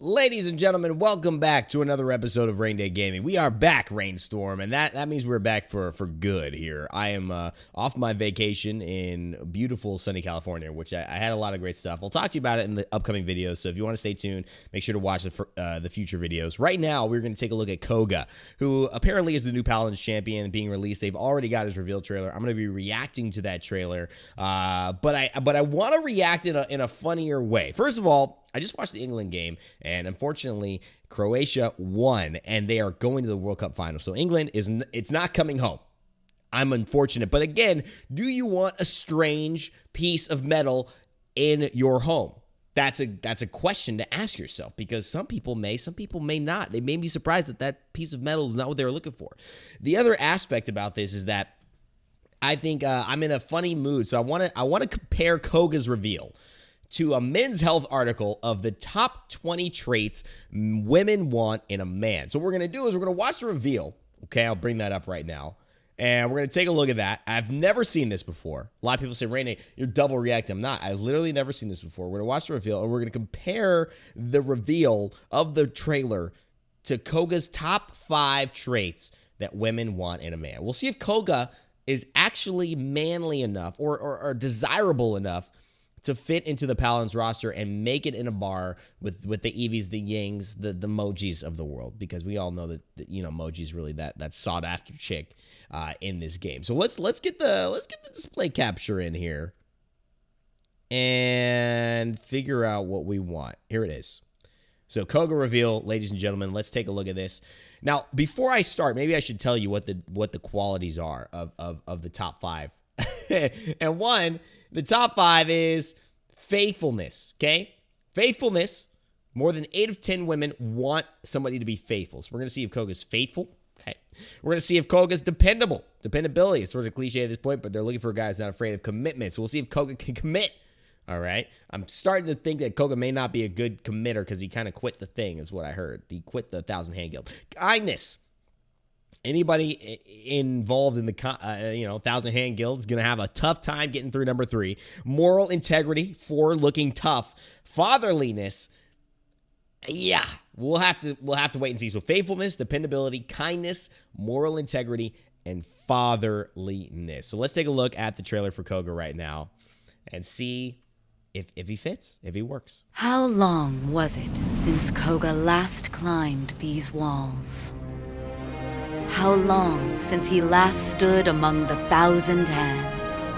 Ladies and gentlemen, welcome back to another episode of Raynday Gaming. We are back, Rainstorm, and that means we're back for good here. I am off my vacation in beautiful sunny California, which I had a lot of great stuff. I'll talk to you about it in the upcoming videos, so if you want to stay tuned, make sure to watch the future videos. Right now, we're going to take a look at Koga, who apparently is the new Paladins champion being released. They've already got his reveal trailer. I'm going to be reacting to that trailer, but I want to react in a funnier way. First of all, I just watched the England game, and unfortunately, Croatia won, and they are going to the World Cup final. So England it's not coming home. I'm unfortunate, but again, do you want a strange piece of metal in your home? That's a question to ask yourself, because some people may not. They may be surprised that that piece of metal is not what they were looking for. The other aspect about this is that I think I'm in a funny mood, so I want to compare Koga's reveal to a Men's Health article of the top 20 traits women want in a man. So what we're going to do is we're going to watch the reveal. Okay, I'll bring that up right now. And we're going to take a look at that. I've never seen this before. A lot of people say, Raynday, you're double reacting. I'm not. I've literally never seen this before. We're going to watch the reveal, and we're going to compare the reveal of the trailer to Koga's top 5 traits that women want in a man. We'll see if Koga is actually manly enough or desirable enough to fit into the Paladins roster and make it in a bar with the Eevees, the Yings, the Mojis of the world, because we all know that Moji's really that sought after chick in this game. So let's get the display capture in here and figure out what we want. Here it is. So Koga reveal, ladies and gentlemen, let's take a look at this. Now, before I start, maybe I should tell you what the qualities are of the top 5. And one, the top 5 is faithfulness, okay? Faithfulness. More than 8 of 10 women want somebody to be faithful. So we're going to see if Koga's faithful, okay? We're going to see if Koga's dependable. Dependability. It's sort of cliche at this point, but they're looking for a guy who's not afraid of commitment. So we'll see if Koga can commit, all right? I'm starting to think that Koga may not be a good committer because he kind of quit the thing, is what I heard. He quit the 1,000 Hand Guild. Kindness. Anybody involved in the 1,000 Hand Guild is going to have a tough time getting through number 3. Moral integrity, 4, looking tough. Fatherliness, yeah, we'll have to wait and see. So faithfulness, dependability, kindness, moral integrity, and fatherliness. So let's take a look at the trailer for Koga right now and see if he fits, if he works. How long was it since Koga last climbed these walls? How long since he last stood among the 1,000 hands?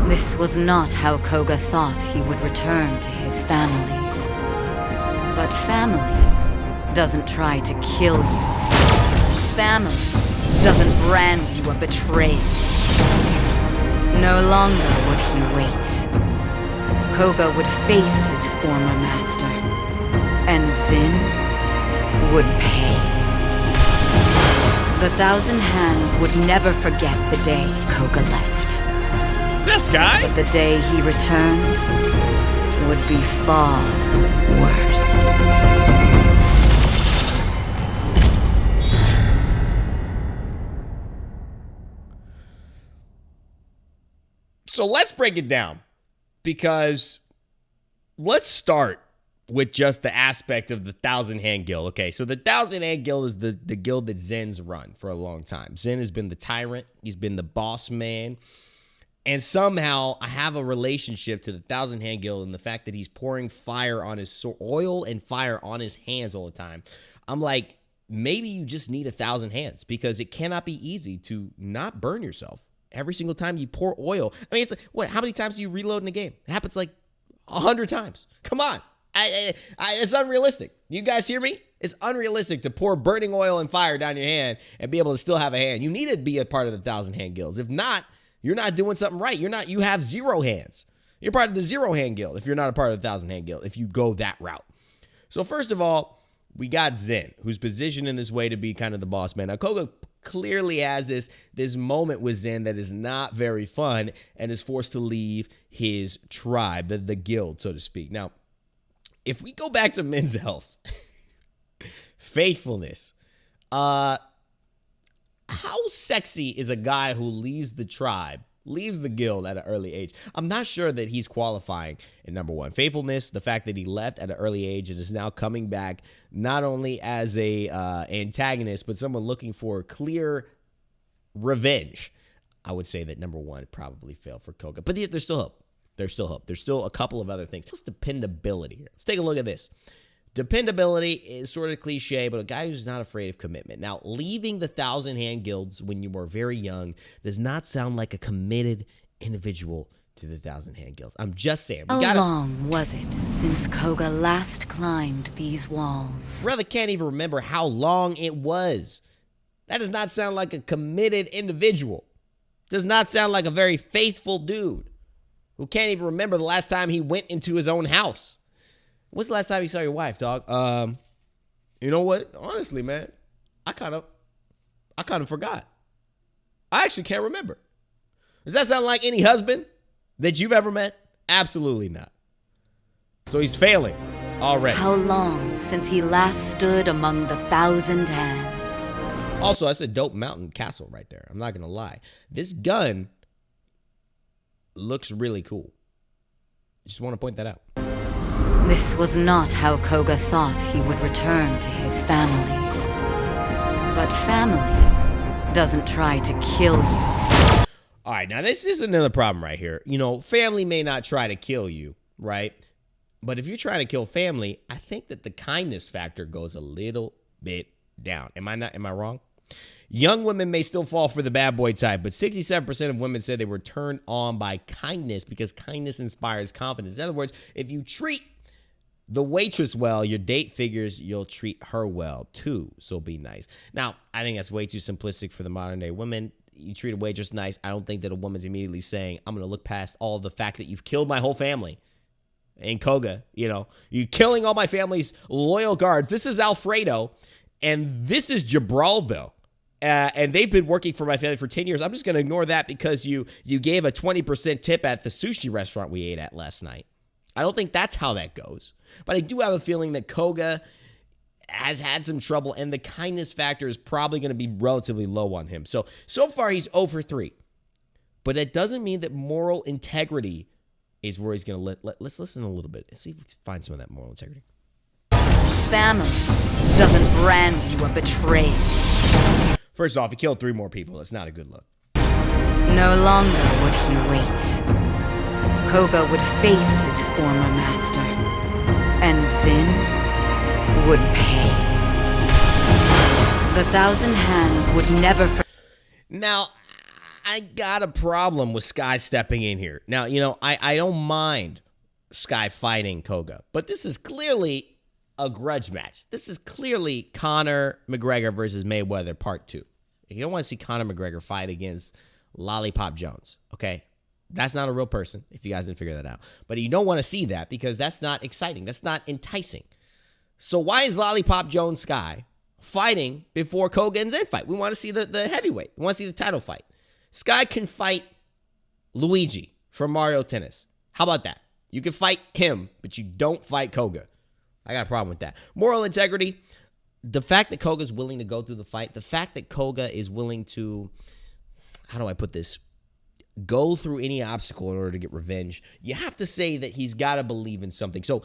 This was not how Koga thought he would return to his family. But family doesn't try to kill you. Family doesn't brand you a betrayer. No longer would he wait. Koga would face his former master, and Zhin would pay. The 1,000 Hands would never forget the day Koga left. This guy? But the day he returned would be far worse. So let's break it down, because let's start with just the aspect of the 1,000 Hand Guild. Okay, so the 1,000 Hand Guild is the guild that Zhin's run for a long time. Zhin has been the tyrant. He's been the boss man. And somehow I have a relationship to the 1,000 Hand Guild and the fact that he's pouring fire on his oil and fire on his hands all the time. I'm like, maybe you just need 1,000 hands, because it cannot be easy to not burn yourself every single time you pour oil. I mean, it's like, what? How many times do you reload in a game? It happens like 100 times. Come on. It's unrealistic. You guys hear me? It's unrealistic to pour burning oil and fire down your hand and be able to still have a hand. You need to be a part of the 1,000 Hand Guilds. If not, you're not doing something right. You have 0 hands. You're part of the 0 Hand Guild if you're not a part of the 1,000 Hand Guild, if you go that route. So first of all, we got Zhin, who's positioned in this way to be kind of the boss man. Now, Koga clearly has this moment with Zhin that is not very fun and is forced to leave his tribe, the guild, so to speak. Now, if we go back to Men's Health, faithfulness, how sexy is a guy who leaves the tribe leaves the guild at an early age. I'm not sure that he's qualifying in number one. Faithfulness, the fact that he left at an early age and is now coming back not only as a antagonist, but someone looking for clear revenge. I would say that number one probably failed for Koga. But there's still hope. There's still hope. There's still a couple of other things. Just dependability here. Let's take a look at this. Dependability is sort of cliche, but a guy who's not afraid of commitment. Now, leaving the 1,000-hand guilds when you were very young does not sound like a committed individual to the 1,000-hand guilds. I'm just saying. How long was it since Koga last climbed these walls? Brother can't even remember how long it was. That does not sound like a committed individual. Does not sound like a very faithful dude who can't even remember the last time he went into his own house. When's the last time you saw your wife, dog? You know what? Honestly, man, I kind of forgot. I actually can't remember. Does that sound like any husband that you've ever met? Absolutely not. So he's failing already. How long since he last stood among the 1,000 hands? Also, that's a dope mountain castle right there. I'm not gonna lie. This gun looks really cool. Just want to point that out. This was not how Koga thought he would return to his family. But family doesn't try to kill you. All right, now this is another problem right here. You know, family may not try to kill you, right? But if you're trying to kill family, I think that the kindness factor goes a little bit down. Am I wrong? Young women may still fall for the bad boy type, but 67% of women said they were turned on by kindness because kindness inspires confidence. In other words, if you treat the waitress well, your date figures you'll treat her well too, so be nice. Now, I think that's way too simplistic for the modern day women. You treat a waitress nice. I don't think that a woman's immediately saying, I'm going to look past all the fact that you've killed my whole family. In Koga, you know, you're killing all my family's loyal guards. This is Alfredo, and this is Gibraldo. And they've been working for my family for 10 years. I'm just going to ignore that because you gave a 20% tip at the sushi restaurant we ate at last night. I don't think that's how that goes. But I do have a feeling that Koga has had some trouble, and the kindness factor is probably going to be relatively low on him. So far, he's 0 for 3. But that doesn't mean that moral integrity is where he's going to let's listen a little bit and see if we can find some of that moral integrity. Family doesn't brand you a betrayer. First off, he killed 3 more people. That's not a good look. No longer would he wait. Koga would face his former master, and Zhin would pay. The 1,000 hands would never Now, I got a problem with Sky stepping in here. Now, you know, I don't mind Sky fighting Koga, but this is clearly a grudge match. This is clearly Conor McGregor versus Mayweather part 2. You don't want to see Conor McGregor fight against Lollipop Jones, okay? That's not a real person, if you guys didn't figure that out. But you don't want to see that because that's not exciting. That's not enticing. So why is Lollipop Jones Sky fighting before Koga and Zhin fight? We want to see the heavyweight. We want to see the title fight. Sky can fight Luigi from Mario Tennis. How about that? You can fight him, but you don't fight Koga. I got a problem with that. Moral integrity. The fact that Koga's willing to go through the fight, the fact that Koga is willing to, how do I put this, go through any obstacle in order to get revenge, you have to say that he's got to believe in something. So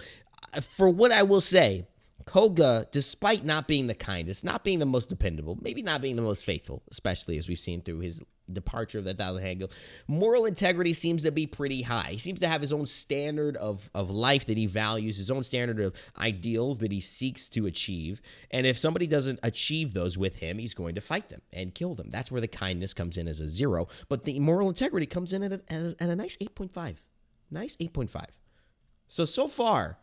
for what I will say, Koga, despite not being the kindest, not being the most dependable, maybe not being the most faithful, especially as we've seen through his departure of that 1,000-hand guild, moral integrity seems to be pretty high. He seems to have his own standard of life that he values, his own standard of ideals that he seeks to achieve. And if somebody doesn't achieve those with him, he's going to fight them and kill them. That's where the kindness comes in as a 0. But the moral integrity comes in at a nice 8.5. Nice 8.5. So far,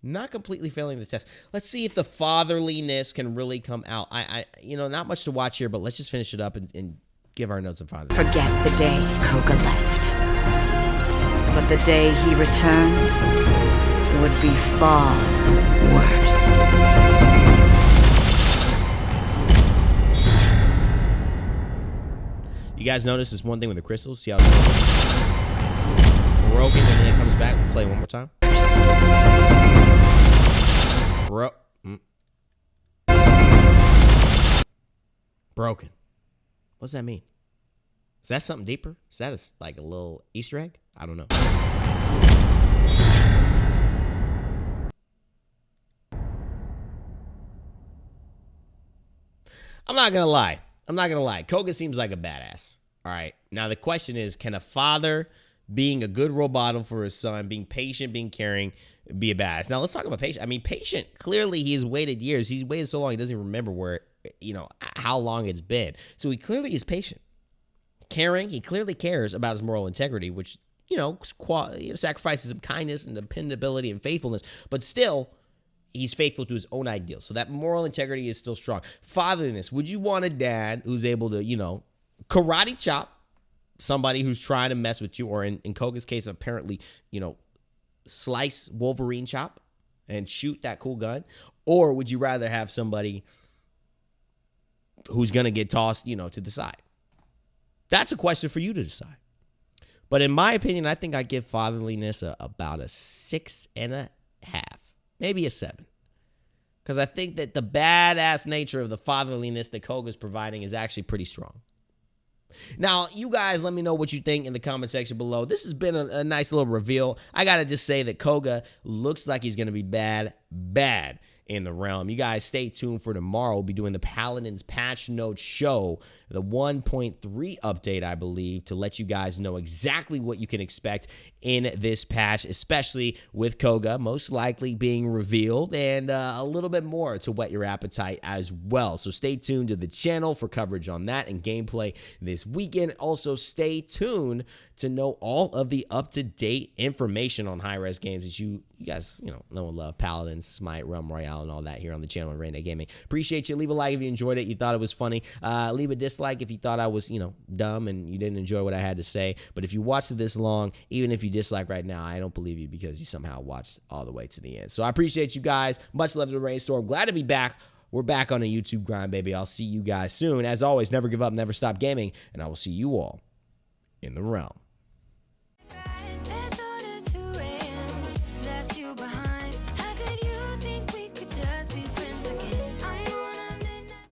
not completely failing the test. Let's see if the fatherliness can really come out. You know, not much to watch here, but let's just finish it up and give our notes on father. Forget the day Koga left. But the day he returned would be far worse. You guys notice this one thing with the crystals? See how it's broken and then it comes back? We'll play one more time. Broken. What does that mean? Is that something deeper? Is that like a little Easter egg? I don't know. I'm not going to lie. Koga seems like a badass. All right. Now, the question is, can a father being a good role model for his son, being patient, being caring, be a badass? Now, let's talk about patient. I mean, patient, clearly he's waited years. He's waited so long, he doesn't even remember how long it's been. So he clearly is patient. Caring, he clearly cares about his moral integrity, which, sacrifices some kindness and dependability and faithfulness. But still, he's faithful to his own ideals. So that moral integrity is still strong. Fatherliness. Would you want a dad who's able to, karate chop somebody who's trying to mess with you, or in Koga's case, apparently, slice Wolverine chop and shoot that cool gun? Or would you rather have somebody who's going to get tossed, to the side? That's a question for you to decide. But in my opinion, I think I give fatherliness about a 6.5, maybe a 7. Because I think that the badass nature of the fatherliness that Koga's providing is actually pretty strong. Now, you guys, let me know what you think in the comment section below. This has been a nice little reveal. I got to just say that Koga looks like he's going to be bad in the realm. You guys stay tuned for tomorrow. We'll be doing the Paladins patch notes show, the 1.3 update, I believe, to let you guys know exactly what you can expect in this patch, especially with Koga most likely being revealed, and a little bit more to whet your appetite as well. So stay tuned to the channel for coverage on that and gameplay this weekend. Also, stay tuned to know all of the up-to-date information on high-res games that you guys, know and love. Paladins, Smite, Realm Royale, and all that here on the channel at Raynday Gaming. Appreciate you. Leave a like if you enjoyed it, you thought it was funny. Leave a dislike if you thought I was, dumb and you didn't enjoy what I had to say. But if you watched it this long, even if you dislike right now, I don't believe you, because you somehow watched all the way to the end. So I appreciate you guys. Much love to Rainstorm. Glad to be back. We're back on a YouTube grind, baby. I'll see you guys soon. As always, never give up, never stop gaming, and I will see you all in the realm.